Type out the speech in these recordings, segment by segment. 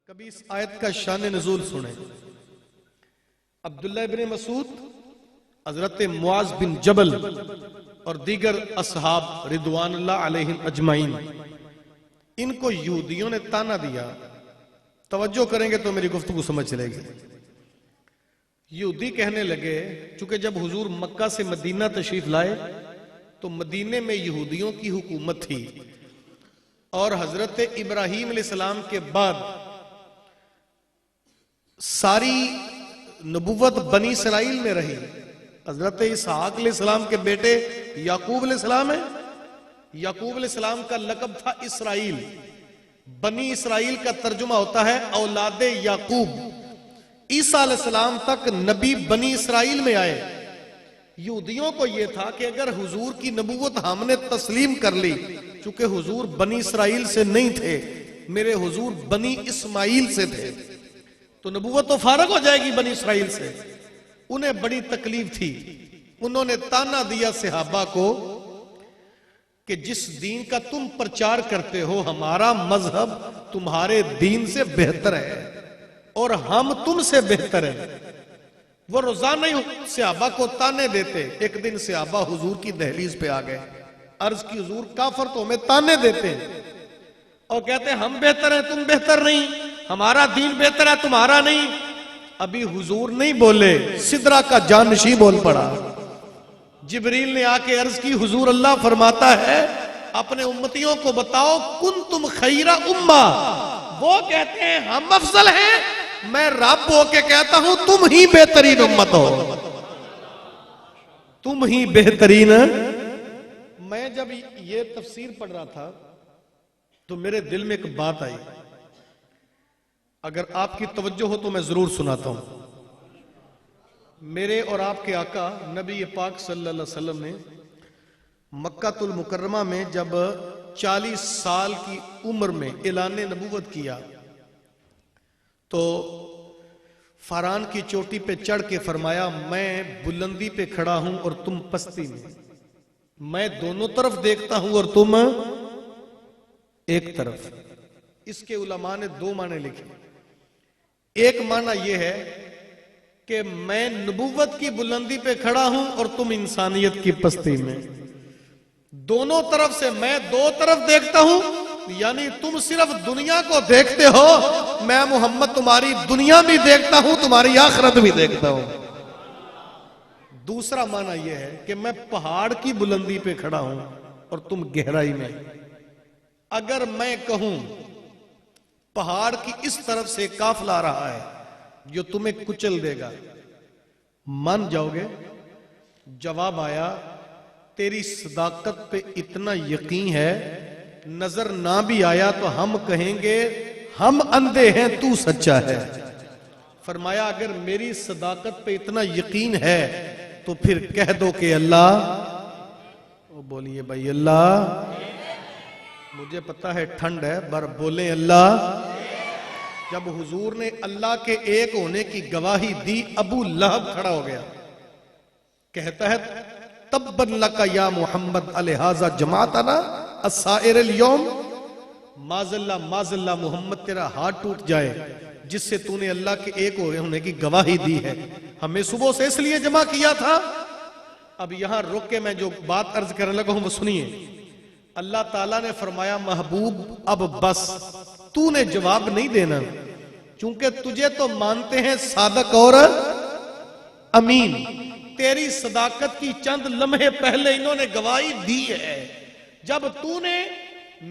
कभी इस आयत का शान नुज़ूल सुने। अब्दुल्लाह इब्न मसूद, हजरत मुआज बिन जबल और दीगर असहाब रिदवानुल्लाह अलैहिम अजमाइन, इनको यहूदियों ने ताना दिया। तवज्जो करेंगे तो मेरी गुफ्तगू समझ चलेगी। यहूदी कहने लगे, चूंकि जब हुजूर मक्का से मदीना तशरीफ लाए तो मदीने में यहूदियों की हुकूमत थी और हजरत इब्राहीम अलैहिस्सलाम के बाद सारी नबुव्वत बनी इसराइल में रही। हजरत इसहाक अलैहिस्सलाम के बेटे याकूब अलैहिस्सलाम है। याकूब अलैहिस्सलाम का लक़ब था इसराइल। बनी इसराइल का तर्जुमा होता है औलादे याकूब। ईसा अलैहिस्सलाम तक नबी बनी इसराइल में आए। यहूदियों को यह था कि अगर हुजूर की नबुव्वत हमने तस्लीम कर ली, चूंकि हुजूर बनी इसराइल से नहीं थे, मेरे हुजूर बनी इस्माइल से थे, तो नबुव्वत तो फारग हो जाएगी बनी इसराइल से। उन्हें बड़ी तकलीफ थी। उन्होंने ताना दिया सहाबा को कि जिस दीन का तुम प्रचार करते हो, हमारा मजहब तुम्हारे दीन से बेहतर है और हम तुमसे बेहतर हैं। वो रोजाना ही सहाबा को ताने देते। एक दिन सहाबा हुजूर की दहलीज पे आ गए, अर्ज की हुजूर काफर तो हमें ताने देते और कहते हम बेहतर हैं, तुम बेहतर नहीं, हमारा दीन बेहतर है, तुम्हारा नहीं। अभी हुजूर नहीं बोले, सिदरा का जानशी बोल पड़ा। जिब्रील ने आके अर्ज की, हुजूर अल्लाह फरमाता है अपने उम्मतियों को बताओ, कुन तुम खैरा उम्मा। वो कहते हैं हम अफजल हैं, मैं रब होके कहता हूं तुम ही बेहतरीन उम्मत हो, तुम ही बेहतरीन। मैं जब ये तफसीर पढ़ रहा था तो मेरे दिल में एक बात आई, अगर आपकी तवज्जो हो तो मैं जरूर सुनाता हूं। मेरे और आपके आका नबी पाक सल्लल्लाहु अलैहि वसल्लम ने मक्कातुल मुकर्रमा में जब 40 साल की उम्र में ऐलान नबूवत किया तो फरान की चोटी पे चढ़ के फरमाया, मैं बुलंदी पे खड़ा हूं और तुम पस्ती में, मैं दोनों तरफ देखता हूं और तुम एक तरफ। इसके उलमा ने दो माने लिखे। एक माना यह है कि मैं नबूवत की बुलंदी पे खड़ा हूं और तुम इंसानियत की पस्ती में, दोनों तरफ से मैं दो तरफ देखता हूं, यानी तुम सिर्फ दुनिया को देखते हो, मैं मोहम्मद तुम्हारी दुनिया भी देखता हूं, तुम्हारी आखिरत भी देखता हूं। दूसरा माना यह है कि मैं पहाड़ की बुलंदी पे खड़ा हूं और तुम गहराई में। अगर मैं कहूं पहाड़ की इस तरफ से काफिला आ रहा है जो तुम्हें कुचल देगा, मान जाओगे? जवाब आया, तेरी सदाकत पे इतना यकीन है, नजर ना भी आया तो हम कहेंगे हम अंधे हैं, तू सच्चा है। फरमाया अगर मेरी सदाकत पे इतना यकीन है तो फिर कह दो कि अल्लाह, वो बोलिए भाई अल्लाह। मुझे पता है ठंड है, पर बोले अल्लाह। जब हुजूर ने अल्लाह के एक होने की गवाही दी, अबू लहब खड़ा हो गया, कहता है तब्बन लका या मोहम्मद अलहाजा जमातना अस्साइर अल-यौम। माजल्ला माजल्ला मोहम्मद, तेरा हाथ टूट जाए जिससे तूने अल्लाह के एक होने की गवाही दी है। हमें सुबह से इसलिए जमा किया था। अब यहां रुक के मैं जो बात अर्ज करने लगा हूं वो सुनिए। अल्लाह ताला ने फरमाया, महबूब अब बस, तूने जवाब नहीं देना, क्योंकि तुझे तो मानते हैं सादक और अमीन। तेरी सदाकत की चंद लम्हे पहले इन्होंने गवाही दी है। जब तूने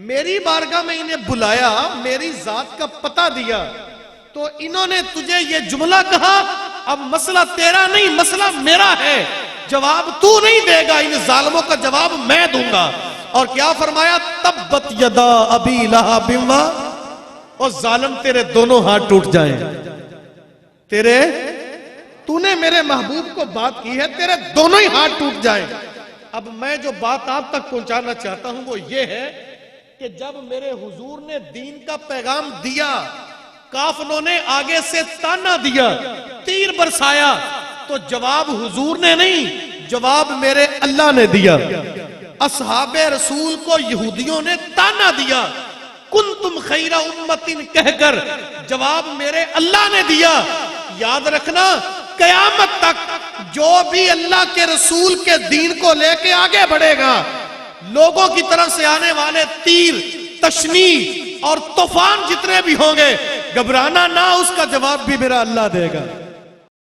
मेरी बारगाह में इन्हें बुलाया, मेरी जात का पता दिया, तो इन्होंने तुझे ये जुमला कहा, अब मसला तेरा नहीं, मसला मेरा है, जवाब तू नहीं देगा, इन जालिमों का जवाब मैं दूंगा। और क्या फरमाया, तब्बत यदा अबी लहब व, और जालिम तेरे दोनों हाथ टूट जाएं। तेरे, तूने मेरे महबूब को बात की है, तेरे दोनों ही हाथ टूट जाएं। अब मैं जो बात आप तक पहुंचाना चाहता हूं वो ये है कि जब मेरे हुजूर ने दीन का पैगाम दिया, काफिरों ने आगे से ताना दिया, तीर बरसाया, तो जवाब हुजूर ने नहीं, जवाब मेरे अल्लाह ने दिया। असहाबे रसूल को यहूदियों ने ताना दिया, कुन तुम खैरा उम्मतिन कहकर जवाब मेरे अल्लाह ने दिया। याद रखना, कयामत तक जो भी अल्लाह के रसूल के दीन को लेके आगे बढ़ेगा, लोगों की तरफ से आने वाले तीर, तशनी और तूफान जितने भी होंगे, घबराना ना, उसका जवाब भी मेरा अल्लाह देगा।